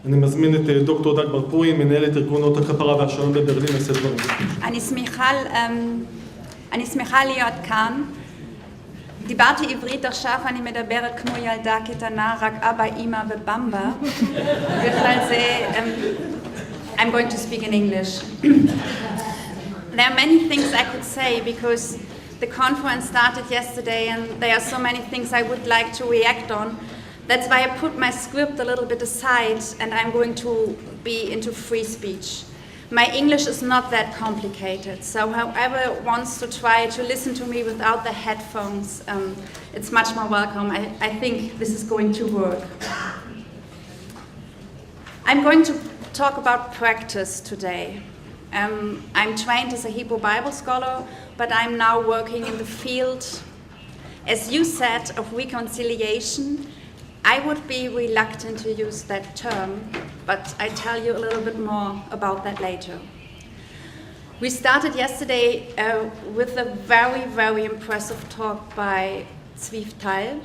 אני מזמין את דוקטור דגמר פרוין, מנהלת ארגון אות הכפרה והשלום בברלין, לשאת דברים. אני שמחה להיות כאן. דיברתי עברית, עכשיו אני מדברת כמו ילדה קטנה, רק אבא, אמא ובמבה. בכלל זה, I'm going to speak in English. There are many things I could say because the conference started yesterday and there are so many things I would like to react on. That's why I put my script a little bit aside and I'm going to be into free speech. My English is not that complicated, so whoever wants to try to listen to me without the headphones, it's much more welcome. I think this is going to work. I'm going to talk about practice today. I'm trained as a Hebrew Bible scholar, but I'm now working in the field, as you said, of reconciliation. I would be reluctant to use that term, but I tell you a little bit more about that later. We started yesterday with a very, very impressive talk by Tzvi Tal,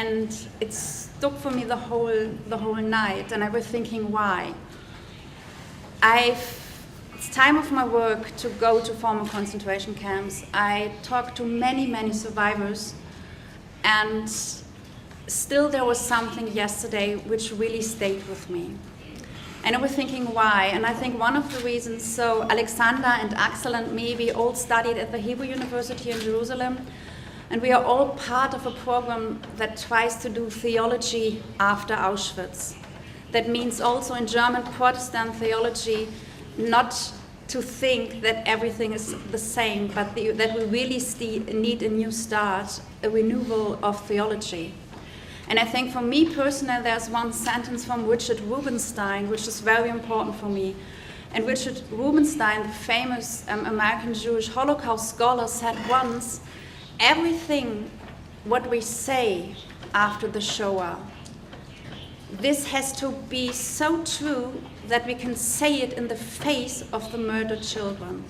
and it stuck for me the whole night, and I was thinking why. It's time of my work to go to former concentration camps. I talked to many, many survivors, and still there was something yesterday which really stayed with me. And I was thinking why, and I think one of the reasons, so Alexander and Axel and me, we all studied at the Hebrew University in Jerusalem, and we are all part of a program that tries to do theology after Auschwitz. That means also in German Protestant theology, not to think that everything is the same, but that we really need a new start, a renewal of theology. And I think for me personally, there's one sentence from Richard Rubinstein, which is very important for me. And Richard Rubinstein, the famous American Jewish Holocaust scholar, said once, everything what we say after the Shoah, this has to be so true that we can say it in the face of the murdered children.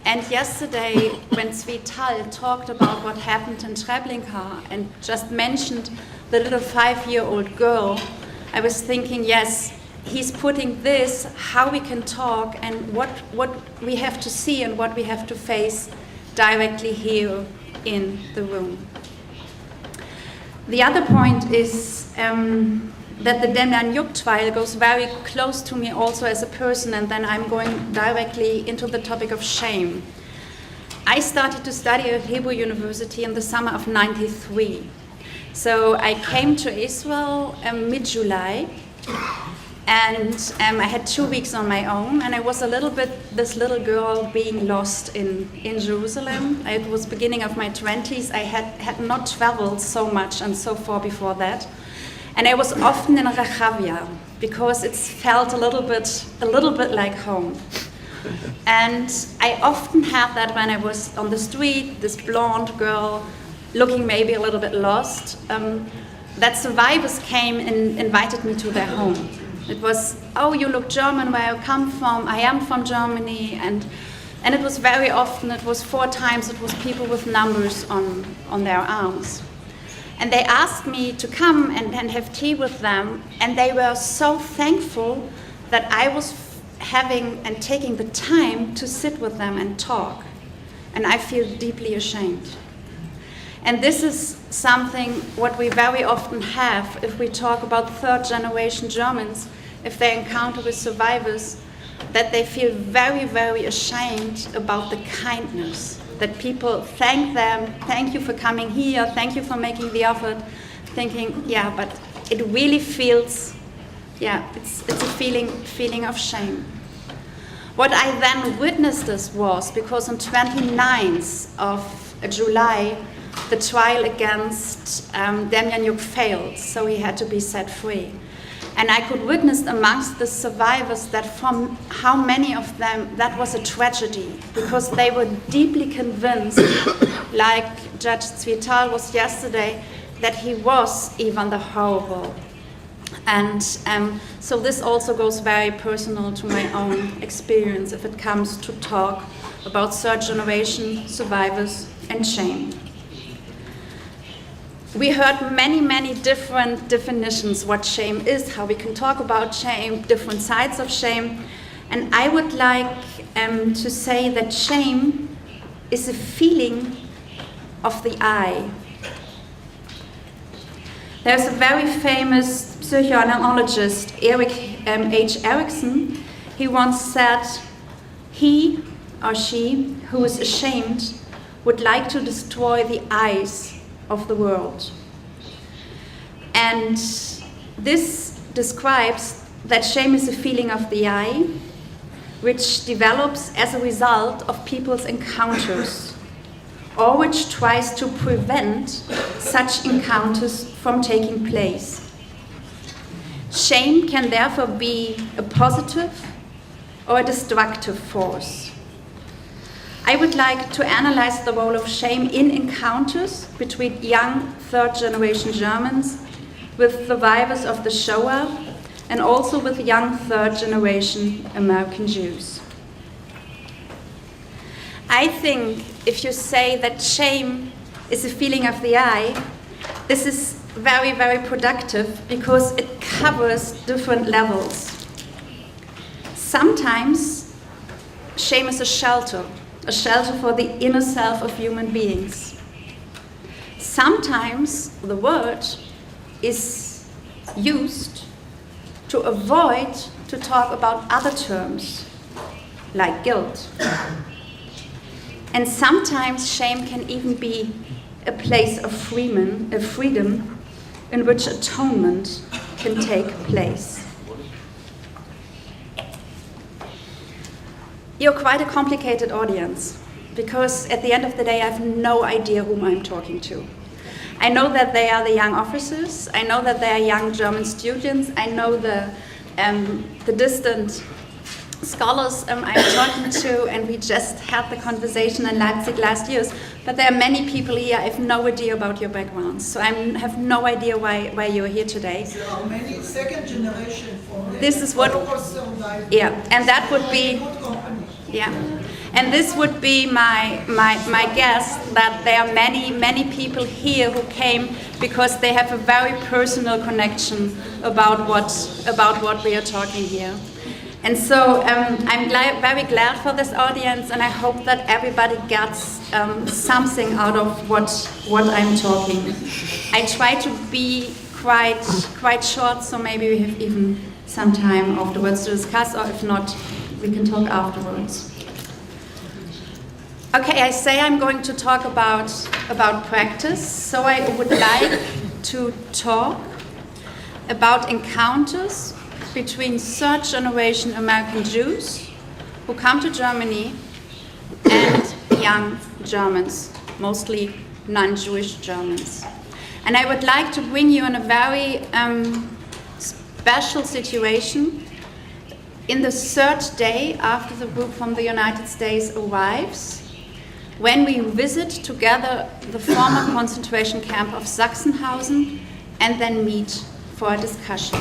And yesterday, when Tzvi Tal talked about what happened in Treblinka and just mentioned the little 5-year-old girl, I was thinking, yes, he's putting this, how we can talk and what we have to see and what we have to face directly here in the room. The other point is that the Demjanjuk trial goes very close to me also as a person, and then I'm going directly into the topic of shame. I started to study at Hebrew University in the summer of '93. So I came to Israel mid-July, and I had 2 weeks on my own, and I was a little bit this little girl being lost in Jerusalem. It was beginning of my 20s. I had not traveled so much and so far before that. And I was often in Rehavia because it felt a little bit like home. And I often had that when I was on the street, this blonde girl looking maybe a little bit lost, that survivors came and invited me to their home. It was, oh, you look German, where I come from, I am from Germany, and it was very often, it was 4 times, it was people with numbers on their arms. And they asked me to come and have tea with them, and they were so thankful that I was having and taking the time to sit with them and talk. And I feel deeply ashamed. And this is something what we very often have if we talk about 3rd generation Germans, if they encounter with survivors, that they feel very, very ashamed about the kindness. That people thank them, thank you for coming here, thank you for making the effort, thinking, yeah, but it really feels, yeah, it's a feeling of shame. What I then witnessed was, because on 29th of July, the trial against Demjanjuk failed, so he had to be set free. And I could witness amongst the survivors that from how many of them that was a tragedy, because they were deeply convinced, like Judge Tzvi Tal was yesterday, that he was even the horrible. And so this also goes very personal to my own experience if it comes to talk about 3rd generation survivors and shame. We heard many different definitions what shame is, how we can talk about shame, different sides of shame. And I would like to say that shame is a feeling of the I. There's a very famous psychoanalyst, Erik H. Erikson. He once said, he or she who is ashamed would like to destroy the eyes of the world. And this describes that shame is a feeling of the I, which develops as a result of people's encounters, or which tries to prevent such encounters from taking place. Shame can therefore be a positive or a destructive force. I would like to analyze the role of shame in encounters between young third-generation Germans with survivors of the Shoah and also with young third-generation American Jews. I think if you say that shame is a feeling of the I, this is very productive because it covers different levels. Sometimes shame is a shelter for the inner self of human beings. Sometimes the word is used to avoid to talk about other terms, like guilt. And sometimes shame can even be a place of freedom in which atonement can take place. You're quite a complicated audience, because at the end of the day, I have no idea whom I'm talking to. I know that they are the young officers, I know that they are young German students, I know the distant scholars I'm talking to, and we just had the conversation in Leipzig last year. But there are many people here, I have no idea about your backgrounds, so I have no idea why you're here today. There are many second generation from this is what, yeah, and that would be, yeah, and this would be my guess, that there are many people here who came because they have a very personal connection about what we are talking here. And so I'm very glad for this audience, and I hope that everybody gets something out of what I'm talking. I try to be quite short, so maybe we have even some time afterwards to discuss, or if not, we can talk afterwards. Okay, I say I'm going to talk about practice, so I would like to talk about encounters between third-generation American Jews who come to Germany and young Germans, mostly non-Jewish Germans. And I would like to bring you in a very special situation. In the third day after the group from the United States arrives, when we visit together the former concentration camp of Sachsenhausen and then meet for a discussion.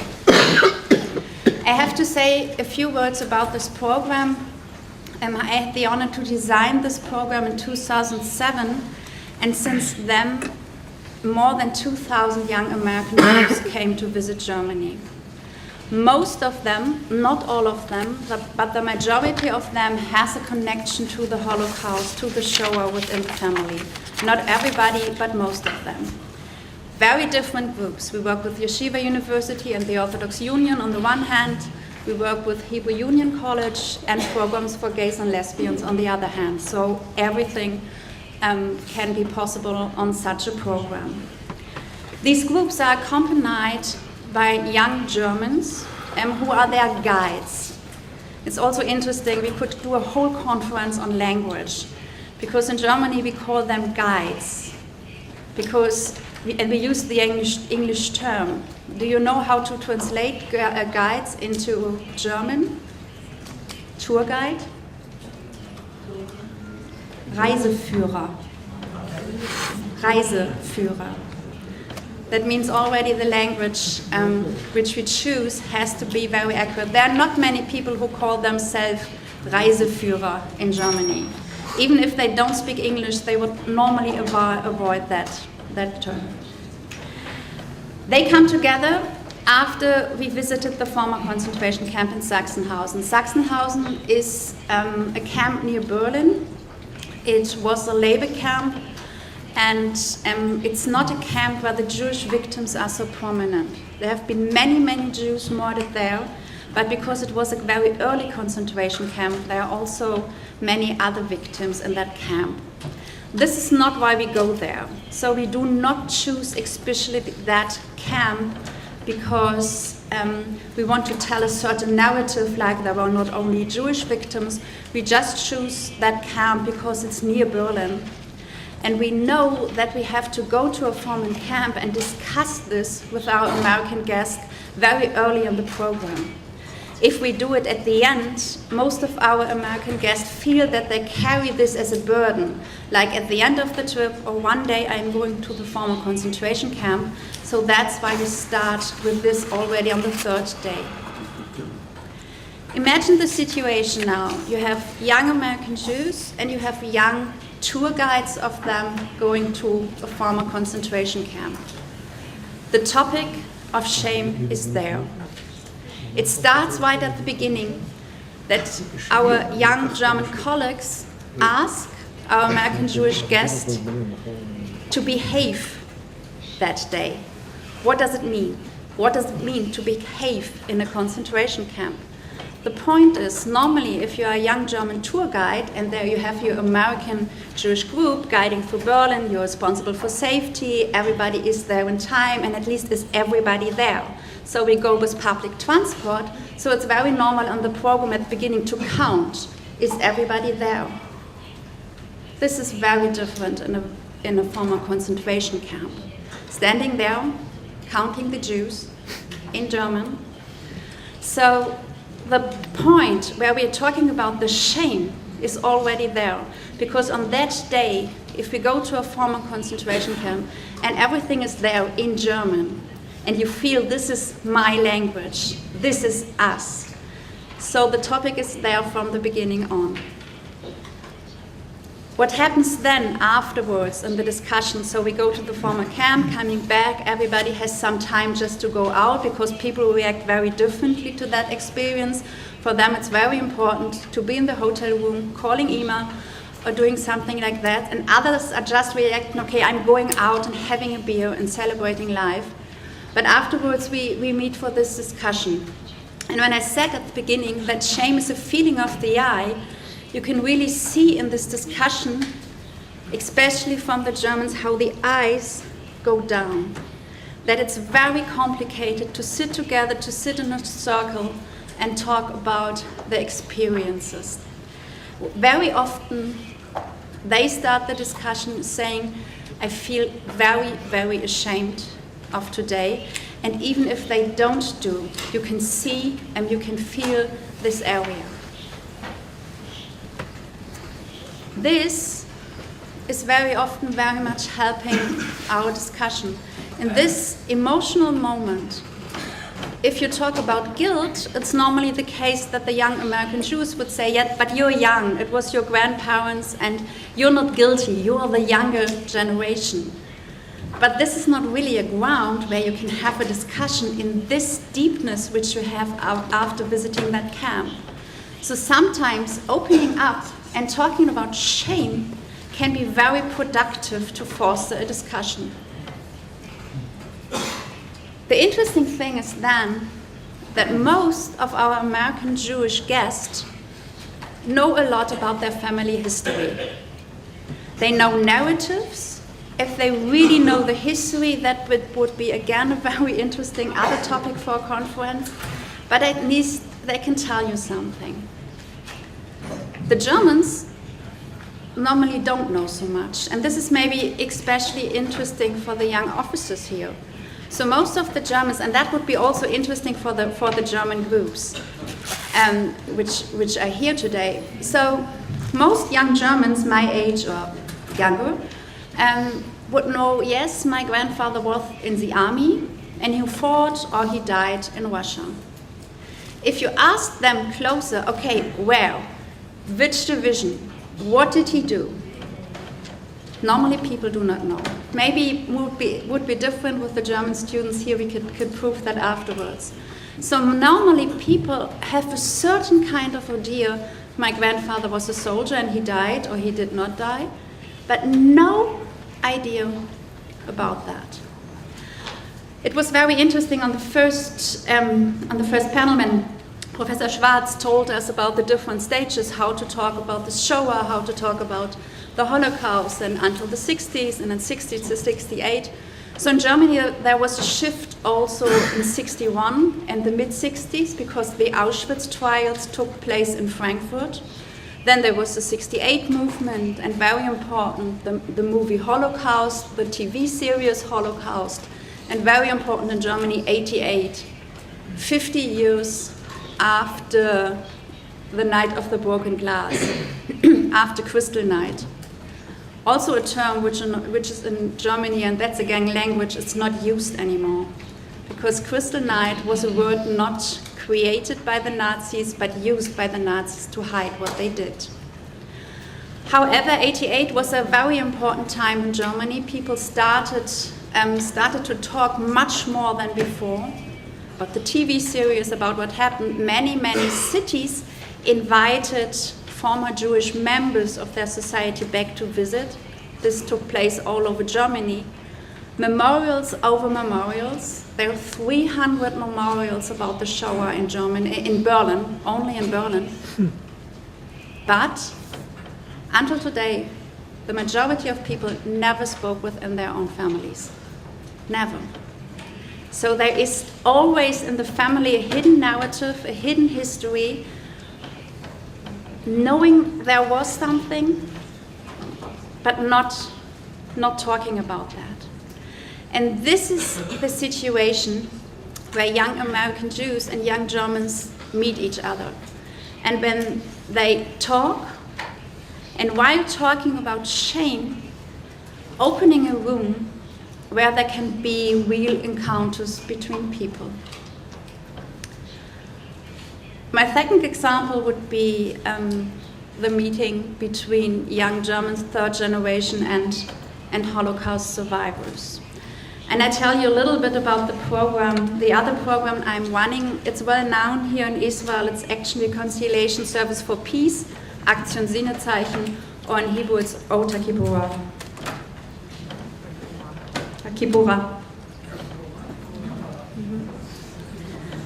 I have to say a few words about this program. I had the honor to design this program in 2007, and since then, more than 2,000 young American Jews came to visit Germany. Most of them, not all of them, but the majority of them has a connection to the Holocaust, to the Shoah within the family. Not everybody, but most of them. Very different groups. We work with Yeshiva University and the Orthodox Union on the one hand. We work with Hebrew Union College and programs for gays and lesbians on the other hand. So everything can be possible on such a program. These groups are accompanied by young Germans who are their guides. It's also interesting, we could do a whole conference on language, because in Germany we call them guides, and we use the English term. Do you know how to translate guides into German? Tour guide? Reiseführer. Reiseführer. That means already the language which we choose has to be very accurate. There are not many people who call themselves Reiseführer in Germany. Even if they don't speak English, they would normally avoid that term. They come together after we visited the former concentration camp in Sachsenhausen. Sachsenhausen is a camp near Berlin. It was a labor camp, and it's not a camp where the Jewish victims are so prominent. There have been many, many Jews murdered there, but because it was a very early concentration camp, there are also many other victims in that camp. This is not why we go there. So we do not choose especially that camp because we want to tell a certain narrative, like there were not only Jewish victims. We just choose that camp because it's near Berlin. And we know that we have to go to a former camp and discuss this with our American guests very early in the program. If we do it at the end, most of our American guests feel that they carry this as a burden. Like at the end of the trip, or one day I'm going to the former concentration camp. So that's why we start with this already on the third day. Imagine the situation now. You have young American Jews and you have young tour guides of them going to a former concentration camp. The topic of shame is there. It starts right at the beginning that our young German colleagues ask our American Jewish guests to behave that day. What does it mean? What does it mean to behave in a concentration camp? The point is, normally if you are a young German tour guide and there you have your American Jewish group guiding through Berlin, you're responsible for safety, everybody is there in time, and at least is everybody there. So we go with public transport, so it's very normal on the program at the beginning to count, is everybody there? This is very different in a former concentration camp. Standing there, counting the Jews in German. So the point where we are talking about the shame is already there, because on that day, if we go to a former concentration camp and everything is there in German, and you feel this is my language, this is us. So the topic is there from the beginning on. What happens then afterwards in the discussion? So we go to the former camp, coming back, everybody has some time just to go out because people react very differently to that experience. For them it's very important to be in the hotel room, calling email, or doing something like that. And others are just reacting, okay, I'm going out and having a beer and celebrating life. But afterwards we meet for this discussion. And when I said at the beginning that shame is a feeling of the eye, you can really see in this discussion, especially from the Germans, how the eyes go down. That it's very complicated to sit together, to sit in a circle and talk about the experiences. Very often they start the discussion saying, I feel very, very ashamed of today. And even if they don't do, you can see and you can feel this area. This is very often very much helping our discussion. In this emotional moment, if you talk about guilt, it's normally the case that the young American Jews would say, yeah, but you're young, it was your grandparents, and you're not guilty, you're the younger generation. But this is not really a ground where you can have a discussion in this deepness which you have after visiting that camp. So sometimes opening up and talking about shame can be very productive to foster a discussion. The interesting thing is then that most of our American Jewish guests know a lot about their family history. They know narratives. If they really know the history, that would be again a very interesting other topic for a conference, but at least they can tell you something. The Germans normally don't know so much, and this is maybe especially interesting for the young officers here. So most of the Germans, and that would be also interesting for the German groups, which are here today. So most young Germans my age or younger would know, yes, my grandfather was in the army and he fought or he died in Russia. If you ask them closer, okay, where? Which division? What did he do? Normally people do not know. Maybe would be different with the German students here, we could prove that afterwards. So normally people have a certain kind of idea, my grandfather was a soldier and he died or he did not die, but no idea about that. It was very interesting on the first panel when Professor Schwarz told us about the different stages, how to talk about the Shoah, how to talk about the Holocaust, and until the 60s, and then 60 to 68. So in Germany there was a shift also in 61 and the mid-60s because the Auschwitz trials took place in Frankfurt. Then there was the 68 movement, and very important, the movie Holocaust, the TV series Holocaust, and very important in Germany, 88, 50 years after the Night of the Broken Glass, after Crystal Night. Also a term which is in Germany, and that's a gang language, it's not used anymore. Because Crystal Night was a word not created by the Nazis, but used by the Nazis to hide what they did. However, 88 was a very important time in Germany. People started to talk much more than before about the TV series, about what happened. Many cities invited former Jewish members of their society back to visit. This took place all over Germany. Memorials over memorials. There are 300 memorials about the Shoah in Germany, in Berlin, only in Berlin. But until today, the majority of people never spoke within their own families. Never. So there is always in the family a hidden narrative, a hidden history, knowing there was something, but not talking about that. And this is the situation where young American Jews and young Germans meet each other. And when they talk, and while talking about shame, opening a room where there can be real encounters between people. My second example would be the meeting between young Germans, third generation, and Holocaust survivors. And I tell you a little bit about the program. The other program I'm running, it's well known here in Israel. It's Action Reconciliation Service for Peace, Aktion Sinnezeichen, or in Hebrew it's Ota Kibura.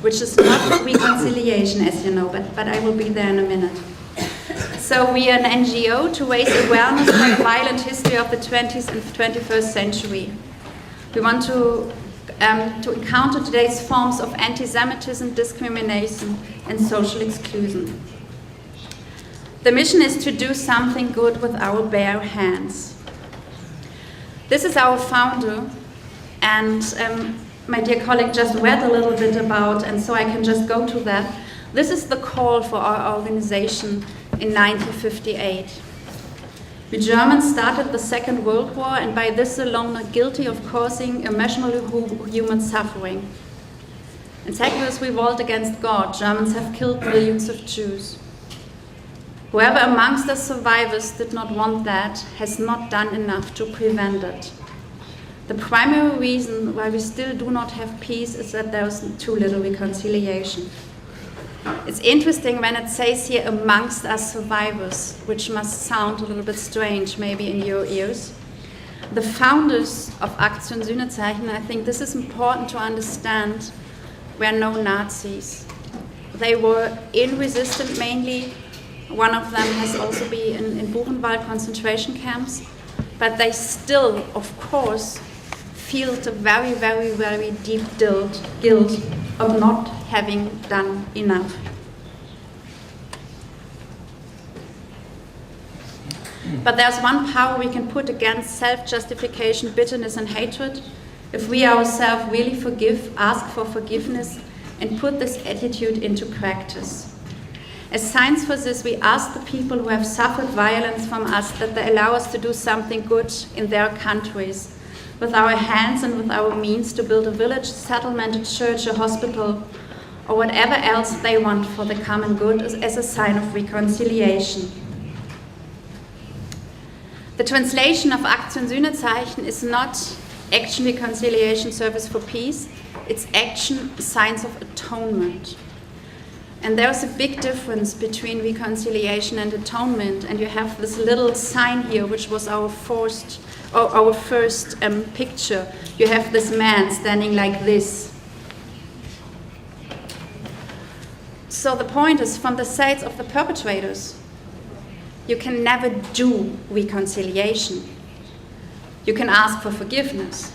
Which is not reconciliation, as you know, but I will be there in a minute. So we are an NGO to raise awareness for the violent history of the 20th and 21st century. We want to encounter today's forms of anti-Semitism, discrimination, and social exclusion. The mission is to do something good with our bare hands. This is our founder, and my dear colleague just read a little bit about, and so I can just go to that. This is the call for our organization in 1958. We Germans started the Second World War, and by this alone are guilty of causing immeasurable human suffering. In seculars revolt against God, Germans have killed millions of Jews. Whoever amongst the survivors did not want that has not done enough to prevent it. The primary reason why we still do not have peace is that there is too little reconciliation. It's interesting when it says here amongst us survivors, which must sound a little bit strange maybe in your ears. The founders of Aktion Sinnezeichen, I think this is important to understand, were no Nazis. They were in resistance mainly. One of them has also been in Buchenwald concentration camps, but they still, of course, feel the very, very, very deep guilt of not having done enough. But there's one power we can put against self-justification, bitterness, and hatred. If we ourselves really forgive, ask for forgiveness, and put this attitude into practice. As signs for this, we ask the people who have suffered violence from us that they allow us to do something good in their countries, with our hands and with our means, to build a village, settlement, a church, a hospital, or whatever else they want for the common good as a sign of reconciliation. The translation of Aktion Sühnezeichen is not Action Reconciliation Service for Peace, it's Action Signs of Atonement. And there's a big difference between reconciliation and atonement, and you have this little sign here, which was our first picture. You have this man standing like this. So the point is, from the sides of the perpetrators, you can never do reconciliation. You can ask for forgiveness,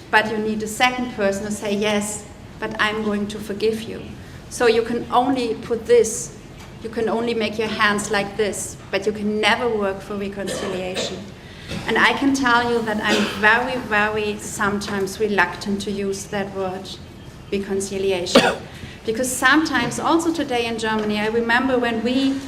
but you need a second person to say, yes, but I'm going to forgive you. So you can only put this, you can only make your hands like this, but you can never work for reconciliation. And I can tell you that I'm very, very sometimes reluctant to use that word, reconciliation. Because sometimes, also today in Germany, I remember when we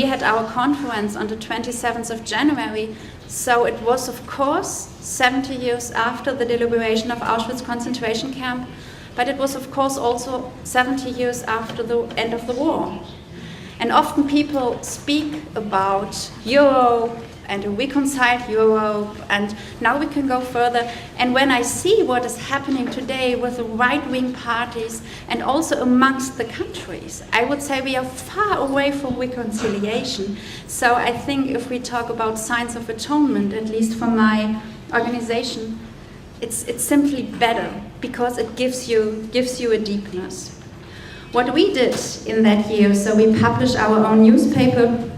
had our conference on the 27th of January, so it was of course 70 years after the deliberation of Auschwitz concentration camp, but it was of course also 70 years after the end of the war. And often people speak about Europe and a reconciled Europe, and now we can go further. And when I see what is happening today with the right-wing parties and also amongst the countries, I would say we are far away from reconciliation. So I think if we talk about signs of atonement, at least for my organization, it's simply better because it gives you a deepness. What we did in that year, so we published our own newspaper,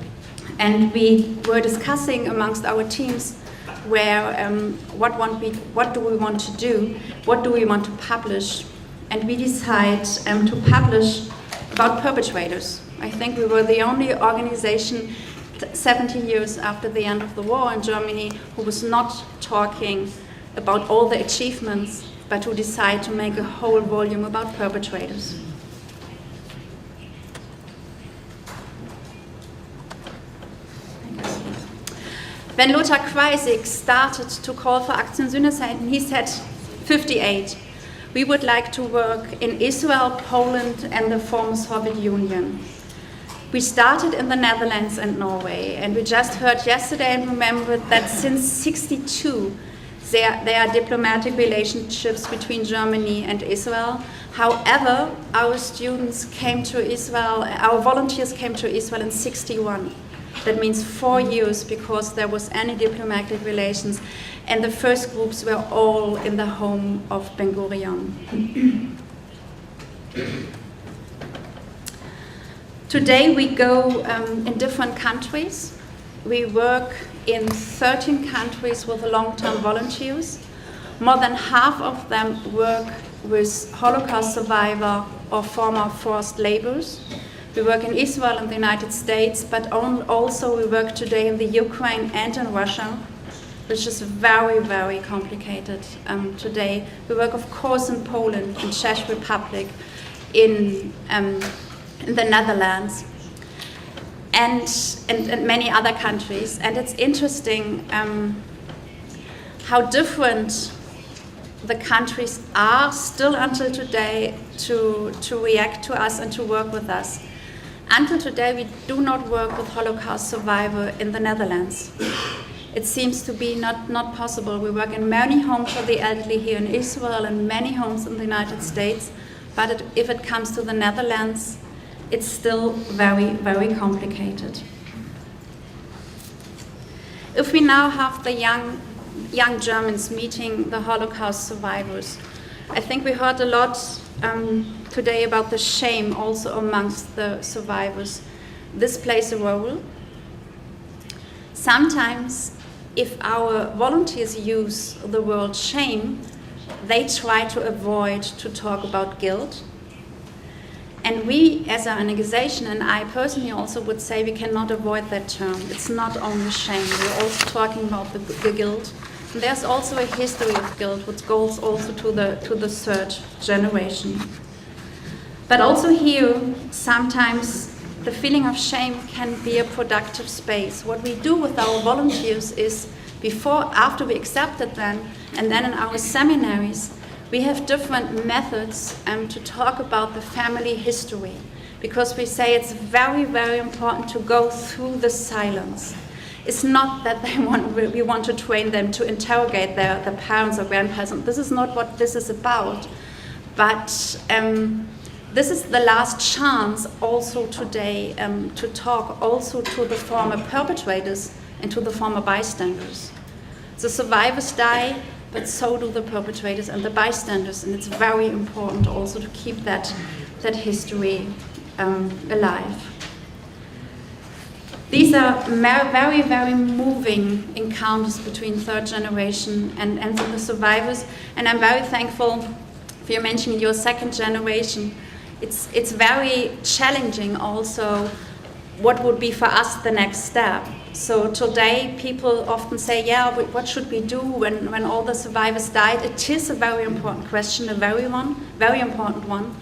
and we were discussing amongst our teams where what do we want to do, what do we want to publish, and we decided to publish about perpetrators. I think we were the only organization 70 years after the end of the war in Germany who was not talking about all the achievements, but who decided to make a whole volume about perpetrators. When Lothar Kreisig started to call for Aktion Sühnezeichen, he said 58. We would like to work in Israel, Poland, and the former Soviet Union. We started in the Netherlands and Norway, and we just heard yesterday and remembered that since '62 there are diplomatic relationships between Germany and Israel. However, our students came to Israel, our volunteers came to Israel in '61. That means 4 years because there was any diplomatic relations, and the first groups were all in the home of Ben Gurion. Today we go in different countries. We work in 13 countries with long-term volunteers. More than half of them work with Holocaust survivor or former forced laborers. We work in Israel and the United States, but also we work today in the Ukraine and in Russia, which is very, very complicated today. We work, of course, in Poland, in Czech Republic, in the Netherlands, and many other countries. And it's interesting how different the countries are still until today to react to us and to work with us. Until today, we do not work with Holocaust survivor in the Netherlands. It seems to be not possible. We work in many homes for the elderly here in Israel and many homes in the United States, but if it comes to the Netherlands, it's still very, very complicated. If we now have the young Germans meeting the Holocaust survivors, I think we heard a lot today about the shame also amongst the survivors. This plays a role. Sometimes, if our volunteers use the word shame, they try to avoid to talk about guilt. And we, as an organization, and I personally also would say we cannot avoid that term. It's not only shame, we're also talking about the guilt. And there's also a history of guilt, which goes also to the third generation. But also here, sometimes the feeling of shame can be a productive space. What we do with our volunteers is after we accepted them, and then in our seminaries, we have different methods to talk about the family history, because we say it's very, very important to go through the silence. It's not that we want to train them to interrogate their parents or grandparents. This is not what this is about. But this is the last chance also today to talk also to the former perpetrators and to the former bystanders. The survivors die, but so do the perpetrators and the bystanders, and it's very important also to keep that history alive. These are very, very moving encounters between third generation and the survivors, and I'm very thankful for you mentioning your second generation. It's very challenging also what would be for us the next step. So today people often say, yeah, what should we do when all the survivors died? It is a very important question, a very important one.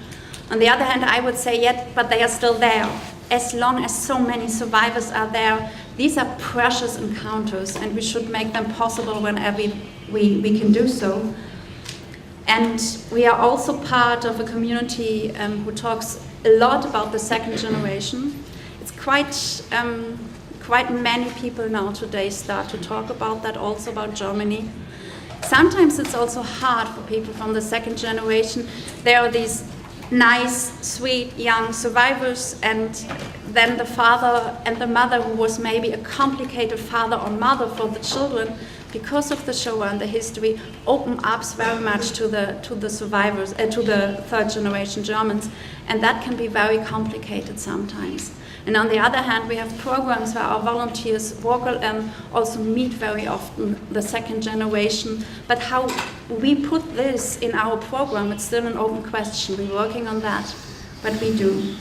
On the other hand, I would say, yeah, but they are still there. As long as so many survivors are there, these are precious encounters, and we should make them possible whenever we can do so. And we are also part of a community who talks a lot about the second generation. It's quite many people now today start to talk about that, also about Germany. Sometimes it's also hard for people from the second generation. There are these nice, sweet, young survivors, and then the father and the mother, who was maybe a complicated father or mother for the children, because of the Shoah and the history, open up very much to the survivors, to the third generation Germans, and that can be very complicated sometimes. And on the other hand, we have programs where our volunteers also meet very often the second generation. But how we put this in our program, it's still an open question. We're working on that, but we do.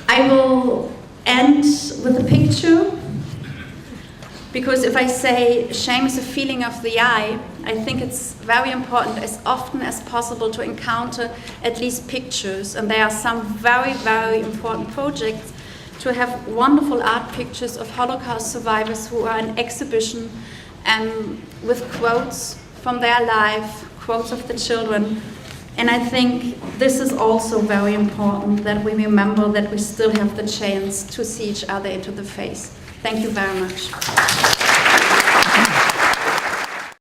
I will end with a picture, because if I say shame is a feeling of the eye, I think it's very important as often as possible to encounter at least pictures. And there are some very, very important projects to have wonderful art pictures of Holocaust survivors who are in exhibition, with quotes from their life, quotes of the children. And I think this is also very important, that we remember that we still have the chance to see each other into the face. Thank you very much.